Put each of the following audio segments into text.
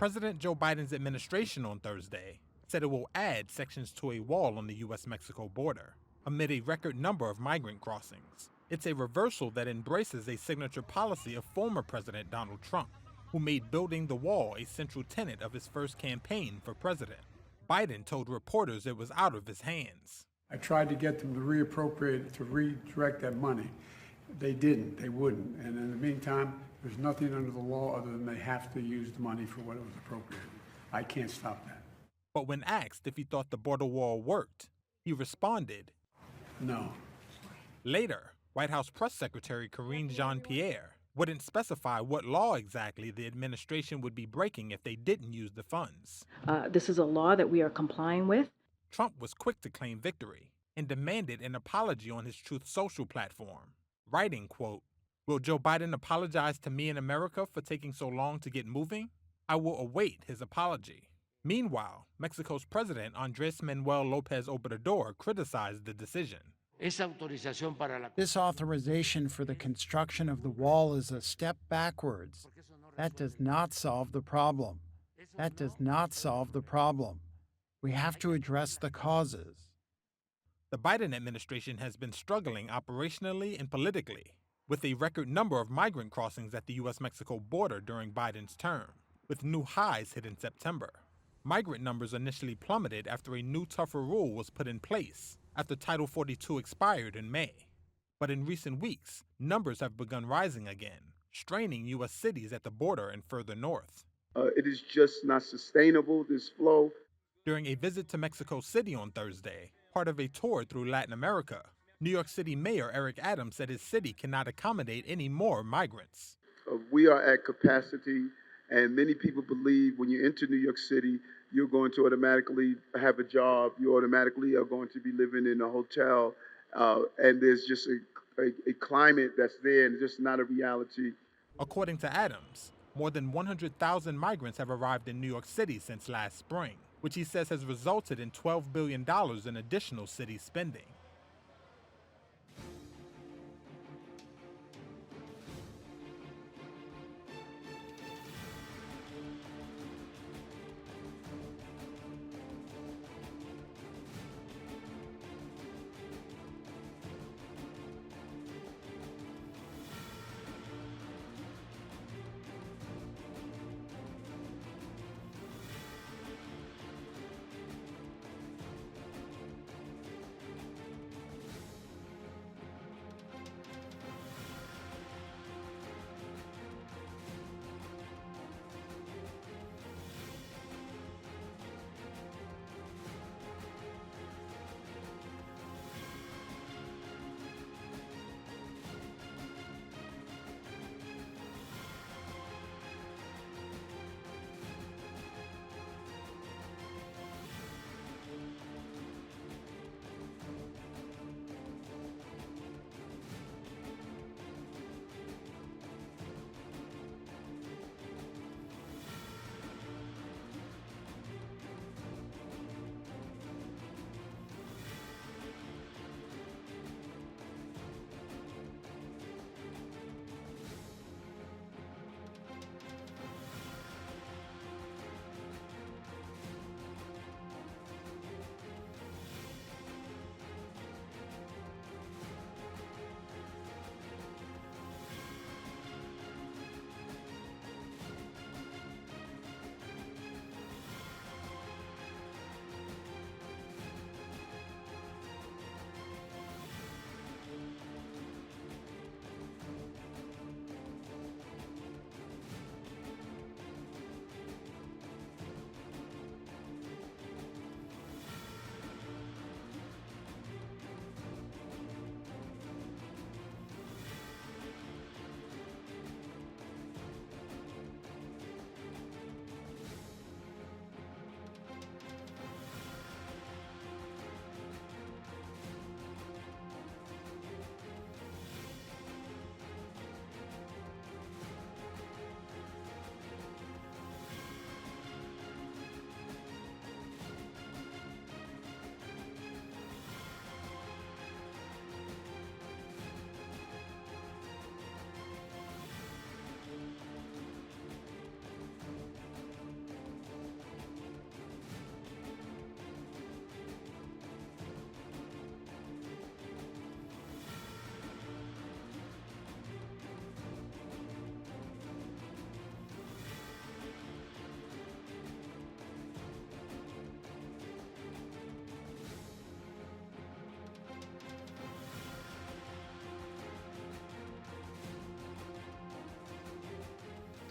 President Joe Biden's administration on Thursday said it will add sections to a wall on the U.S.-Mexico border amid a record number of migrant crossings. It's a reversal that embraces a signature policy of former President Donald Trump, who made building the wall a central tenet of his first campaign for president. Biden told reporters it was out of his hands. I tried to get them to reappropriate, to redirect that money. They didn't, they wouldn't. And in the meantime, there's nothing under the law other than they have to use the money for what it was appropriated. I can't stop that. But when asked if he thought the border wall worked, he responded, No. Later, White House Press Secretary Karine Jean-Pierre wouldn't specify what law exactly the administration would be breaking if they didn't use the funds. This is a law that we are complying with. Trump was quick to claim victory and demanded an apology on his Truth Social platform, writing, quote, "Will Joe Biden apologize to me in America for taking so long to get moving? I will await his apology." Meanwhile, Mexico's president Andrés Manuel López Obrador criticized the decision. This authorization for the construction of the wall is a step backwards. That does not solve the problem. That does not solve the problem. We have to address the causes. The Biden administration has been struggling operationally and politically, with a record number of migrant crossings at the U.S.-Mexico border during Biden's term, with new highs hit in September. Migrant numbers initially plummeted after a new tougher rule was put in place after Title 42 expired in May. But in recent weeks, numbers have begun rising again, straining U.S. cities at the border and further north. It is just not sustainable, this flow. During a visit to Mexico City on Thursday, part of a tour through Latin America, New York City Mayor Eric Adams said his city cannot accommodate any more migrants. We are at capacity, and many people believe when you enter New York City, you're going to automatically have a job, you automatically are going to be living in a hotel, and there's just a climate that's there, and it's just not a reality. According to Adams, more than 100,000 migrants have arrived in New York City since last spring, which he says has resulted in $12 billion in additional city spending.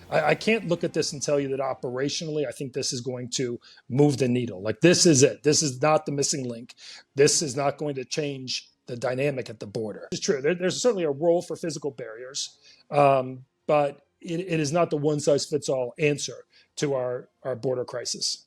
I can't look at this and tell you that operationally, I think this is going to move the needle. Like, this is it. This is not the missing link. This is not going to change the dynamic at the border. It's true. There's certainly a role for physical barriers, but it is not the one size fits all answer to our border crisis.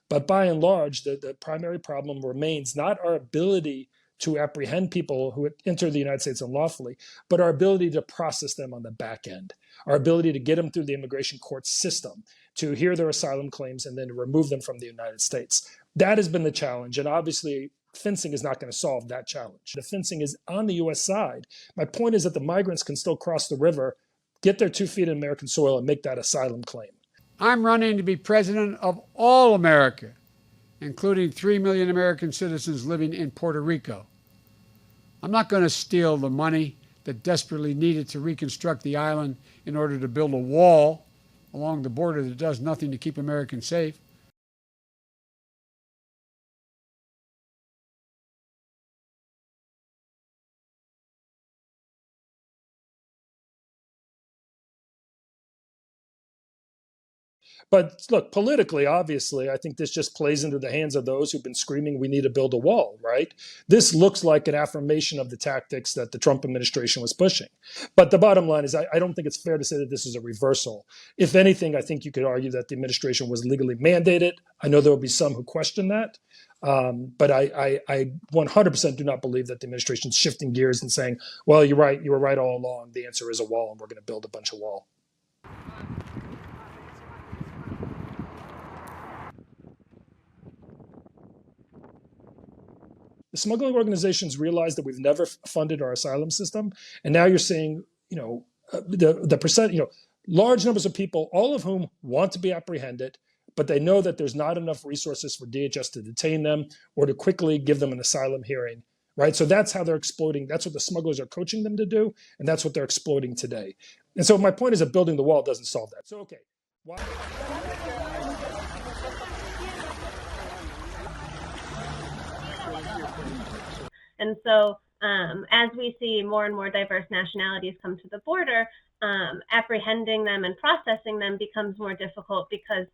But by and large, the primary problem remains not our ability to apprehend people who enter the United States unlawfully, but our ability to process them on the back end, our ability to get them through the immigration court system, to hear their asylum claims, and then to remove them from the United States. That has been the challenge. And obviously, fencing is not going to solve that challenge. The fencing is on the US side. My point is that the migrants can still cross the river, get their 2 feet in American soil, and make that asylum claim. I'm running to be president of all America, including 3 million American citizens living in Puerto Rico. I'm not going to steal the money that desperately needed to reconstruct the island in order to build a wall along the border that does nothing to keep Americans safe. But look, politically, obviously, I think this just plays into the hands of those who've been screaming, we need to build a wall, right? This looks like an affirmation of the tactics that the Trump administration was pushing. But the bottom line is, I don't think it's fair to say that this is a reversal. If anything, I think you could argue that the administration was legally mandated. I know there will be some who question that. But I 100% do not believe that the administration's shifting gears and saying, well, you're right, you were right all along. The answer is a wall, and we're going to build a bunch of wall. The smuggling organizations realize that we've never funded our asylum system, and now you're seeing, the percent, large numbers of people, all of whom want to be apprehended, but they know that there's not enough resources for DHS to detain them or to quickly give them an asylum hearing, right? So that's how they're exploiting. That's what the smugglers are coaching them to do, and that's what they're exploiting today. And so my point is that building the wall doesn't solve that. So, okay. Why? And so as we see more and more diverse nationalities come to the border, apprehending them and processing them becomes more difficult because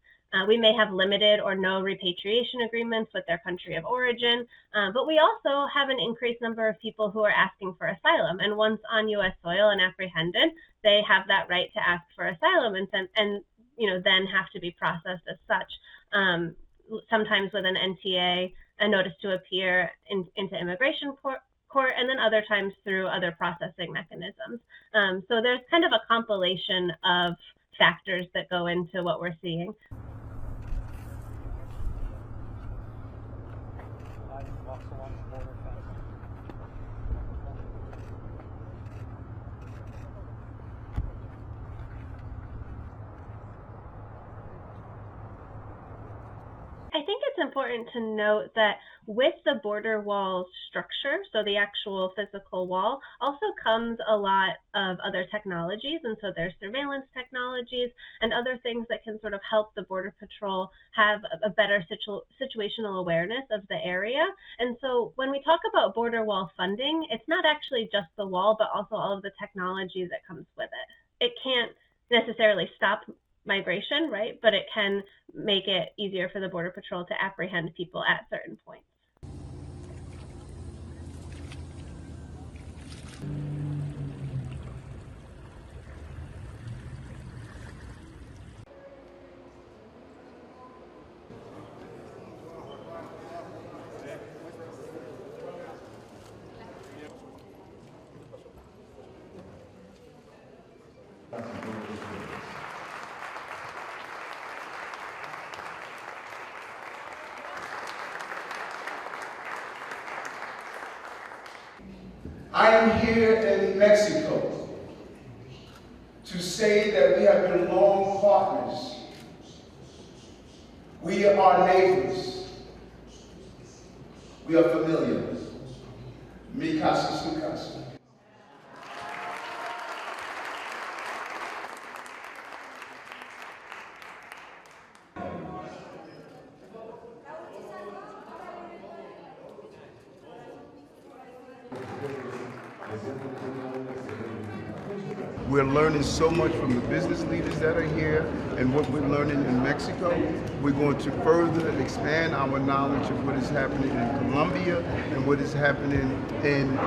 we may have limited or no repatriation agreements with their country of origin, but we also have an increased number of people who are asking for asylum. And once on U.S. soil and apprehended, they have that right to ask for asylum and then have to be processed as such. Sometimes with an NTA, a notice to appear into immigration court, and then other times through other processing mechanisms. So there's kind of a compilation of factors that go into what we're seeing. I think it's important to note that with the border wall structure, so the actual physical wall, also comes a lot of other technologies. And so there's surveillance technologies and other things that can sort of help the Border Patrol have a better situational awareness of the area. And so when we talk about border wall funding, it's not actually just the wall, but also all of the technology that comes with it. It can't necessarily stop migration, right? But it can make it easier for the Border Patrol to apprehend people at certain points. I am here in Mexico to say that we have been long partners We are neighbors. We are familiar. Mi casa, su casa. We're learning so much from the business leaders that are here and what we're learning in Mexico. We're going to further expand our knowledge of what is happening in Colombia and what is happening in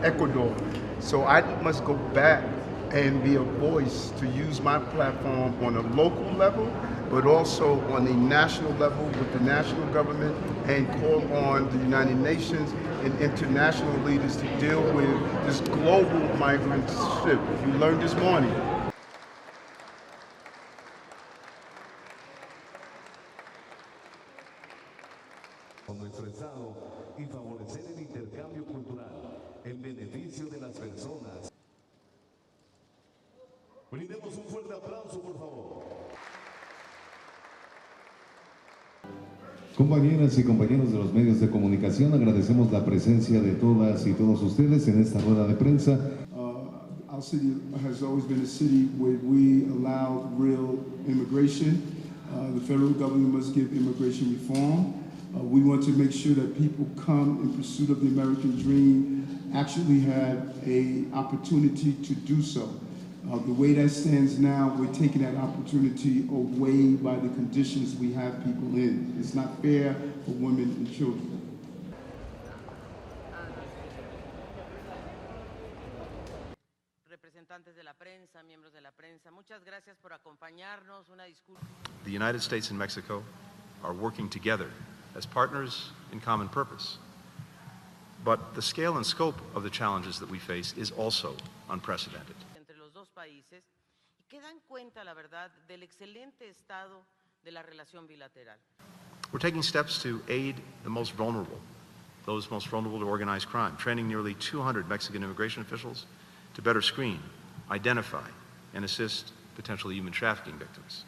Ecuador. So I must go back and be a voice to use my platform on a local level, but also on a national level with the national government, and call on the United Nations and international leaders to deal with this global migrant ship. We learned this morning. Con nuestro Estado y favorecer el intercambio cultural en beneficio de las personas. Brindemos un fuerte aplauso, por favor. Compañeras y compañeros de los medios de comunicación, agradecemos la presencia de todas y todos ustedes en esta rueda de prensa. Our city has always been a city where we allow real immigration. The federal government must give immigration reform. We want to make sure that people come in pursuit of the American dream actually have an opportunity to do so. The way that stands now, we're taking that opportunity away by the conditions we have people in. It's not fair for women and children. Representantes de la prensa, miembros de la prensa, muchas gracias por acompañarnos. Una disculpa. The United States and Mexico are working together as partners in common purpose. But the scale and scope of the challenges that we face is also unprecedented. Entre los dos países y que dan cuenta, la verdad, del excelente estado de la relación bilateral. We're taking steps to aid the most vulnerable, those most vulnerable to organized crime, training nearly 200 Mexican immigration officials to better screen, identify, and assist potential human trafficking victims.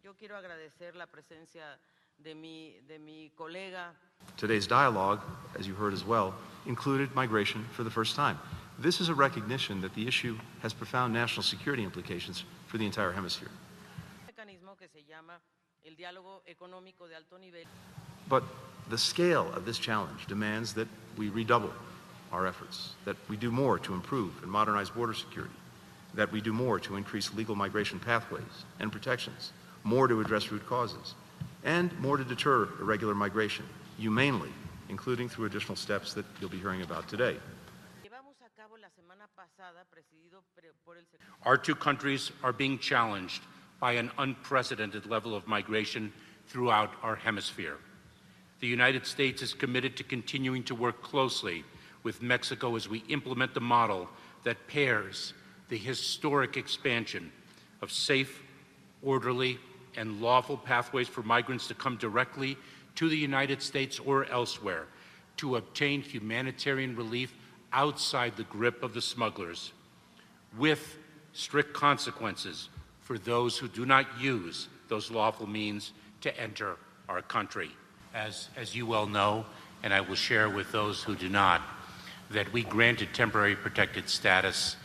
Yo quiero agradecer la presencia de mi colega. Today's dialogue, as you heard as well, included migration for the first time. This is a recognition that the issue has profound national security implications for the entire hemisphere. Mecanismo que se llama el diálogo económico de alto nivel. But the scale of this challenge demands that we redouble our efforts, that we do more to improve and modernize border security, that we do more to increase legal migration pathways and protections, more to address root causes, and more to deter irregular migration, humanely, including through additional steps that you'll be hearing about today. Our two countries are being challenged by an unprecedented level of migration throughout our hemisphere. The United States is committed to continuing to work closely with Mexico as we implement the model that pairs the historic expansion of safe, orderly, and lawful pathways for migrants to come directly to the United States or elsewhere to obtain humanitarian relief outside the grip of the smugglers, with strict consequences for those who do not use those lawful means to enter our country. As you well know, and I will share with those who do not, that we granted temporary protected status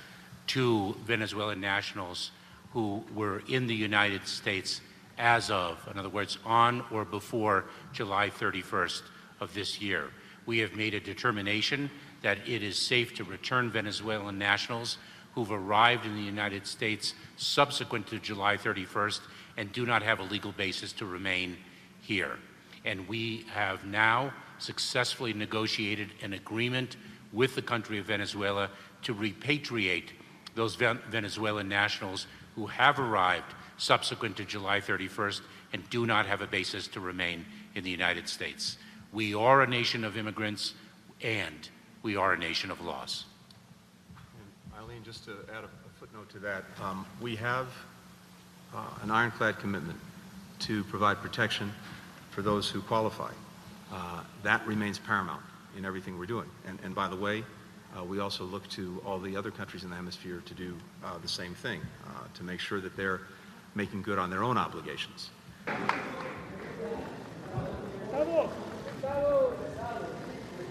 to Venezuelan nationals who were in the United States as of, in other words, on or before July 31st of this year. We have made a determination that it is safe to return Venezuelan nationals who've arrived in the United States subsequent to July 31st and do not have a legal basis to remain here. And we have now successfully negotiated an agreement with the country of Venezuela to repatriate those Venezuelan nationals who have arrived subsequent to July 31st and do not have a basis to remain in the United States. We are a nation of immigrants, and we are a nation of laws. And Eileen, just to add a footnote to that, we have an ironclad commitment to provide protection for those who qualify. That remains paramount in everything we're doing. And by the way, we also look to all the other countries in the hemisphere to do the same thing, to make sure that they're making good on their own obligations.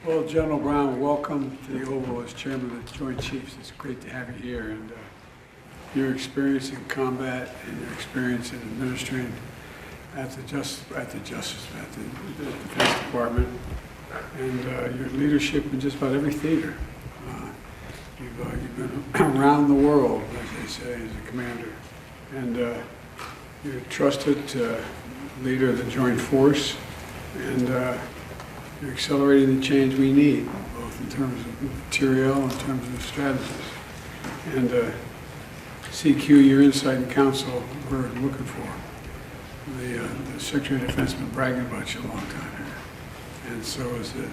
Well, General Brown, welcome to the Oval as Chairman of the Joint Chiefs. It's great to have you here. And your experience in combat and your experience in administering at the Defense Department, and your leadership in just about every theater. You've been around the world, as they say, as a commander. And you're a trusted leader of the Joint Force, and you're accelerating the change we need, both in terms of material and in terms of strategies. And CQ, your insight and counsel, we're looking for. The Secretary of Defense has been bragging about you a long time here, and so is the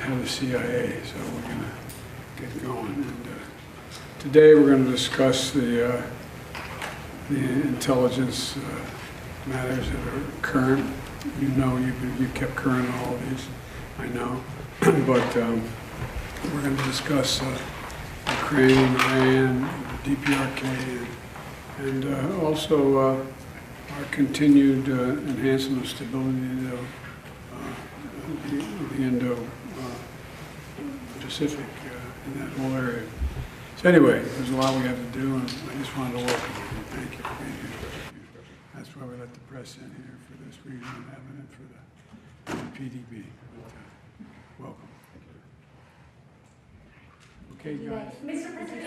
head of the CIA. So we're going to get going. And today we're going to discuss the intelligence matters that are current. You know, you've kept current on all of these, I know. But we're going to discuss Ukraine, Iran, DPRK, and also our continued enhancement of stability in the Indo-Pacific, in that whole area. So anyway, there's a lot we have to do, and I just wanted to welcome you. Thank you for being here. That's why we let the press in here for this reason and having it for the PDB. But, welcome. Okay, guys. Mr. President,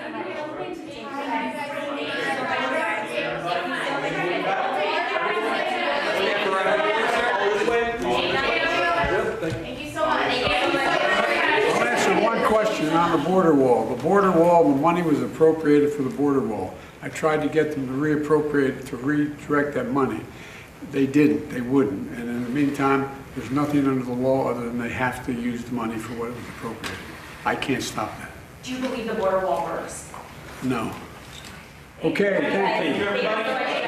thank you so much. I'll answer one question on the border wall. The border wall, the money was appropriated for the border wall. I tried to get them to reappropriate, to redirect that money. They didn't, they wouldn't. And in the meantime, there's nothing under the law other than they have to use the money for what it was appropriated. I can't stop that. Do you believe the border wall works? No. Okay, thank you. Thank you so much.